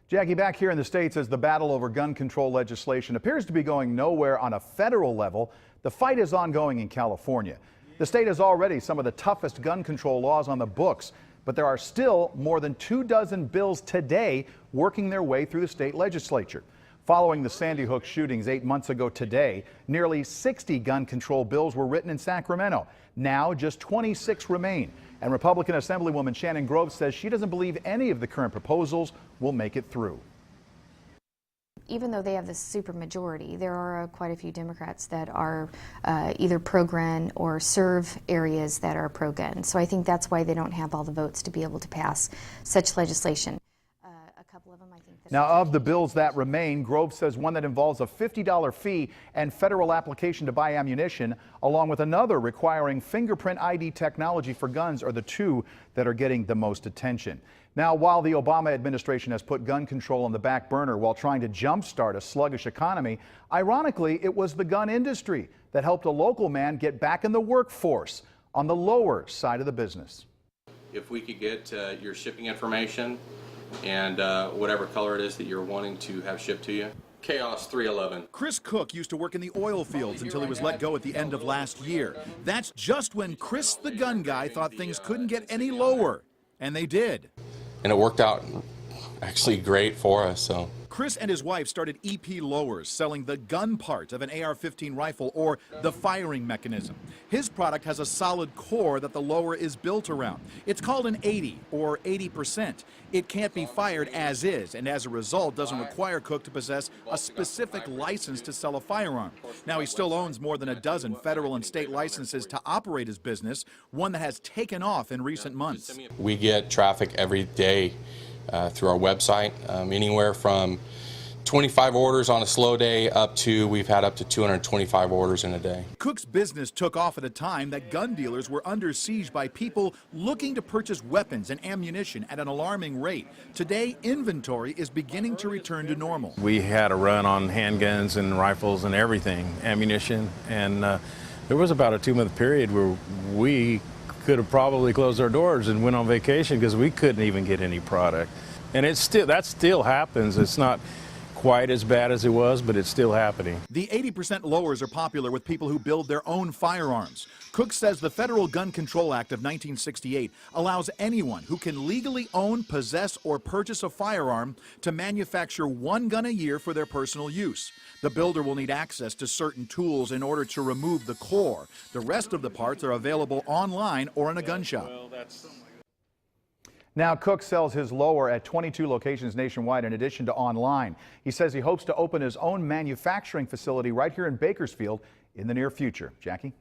Jackie, back here in the States, as the battle over gun control legislation appears to be going nowhere on a federal level, the fight is ongoing in California. The state has already some of the toughest gun control laws on the books, but there are still more than 24 bills today working their way through the state legislature. Following the Sandy Hook shootings 8 months ago today, nearly 60 gun control bills were written in Sacramento. Now just 26 remain. And Republican Assemblywoman Shannon Groves says she doesn't believe any of the current proposals will make it through. Even though they have the supermajority, there are quite a few Democrats that are either pro-gun or serve areas that are pro-gun. So I think that's why they don't have all the votes to be able to pass such legislation. A couple of them, I think. Now, of the bills that remain, Grove says one that involves a $50 fee and federal application to buy ammunition, along with another requiring fingerprint ID technology for guns, are the two that are getting the most attention. Now, while the Obama administration has put gun control on the back burner while trying to jumpstart a sluggish economy, ironically, it was the gun industry that helped a local man get back in the workforce on the lower side of the business. If we could get your shipping information and whatever color it is that you're wanting to have shipped to you. Chaos 311. Chris Cook used to work in the oil fields until he was let go at the end of last year. That's just when Chris the gun guy thought things couldn't get any lower. And they did. And it worked out actually great for us. So Chris and his wife started EP Lowers, selling the gun part of an AR-15 rifle, or the firing mechanism. His product has a solid core that the lower is built around. It's called an 80 or 80%. It can't be fired as is, and as a result doesn't require Cook to possess a specific license to sell a firearm. Now, he still owns more than a dozen federal and state licenses to operate his business, one that has taken off in recent months. we get traffic every day through our website, anywhere from 25 orders on a slow day up to, we've had up to 225 orders in a day. Cook's business took off at a time that gun dealers were under siege by people looking to purchase weapons and ammunition at an alarming rate. Today, inventory is beginning to return to normal. We had a run on handguns and rifles and everything, ammunition, and there was about a 2-month period where we could have probably closed our doors and went on vacation because we couldn't even get any product. And that still happens. It's not quite as bad as it was, but it's still happening. The 80% lowers are popular with people who build their own firearms. Cook says the Federal Gun Control Act of 1968 allows anyone who can legally own, possess, or purchase a firearm to manufacture one gun a year for their personal use. The builder will need access to certain tools in order to remove the core. The rest of the parts are available online or in a gun shop. Now, Cook sells his lower at 22 locations nationwide in addition to online. He says he hopes to open his own manufacturing facility right here in Bakersfield in the near future. Jackie?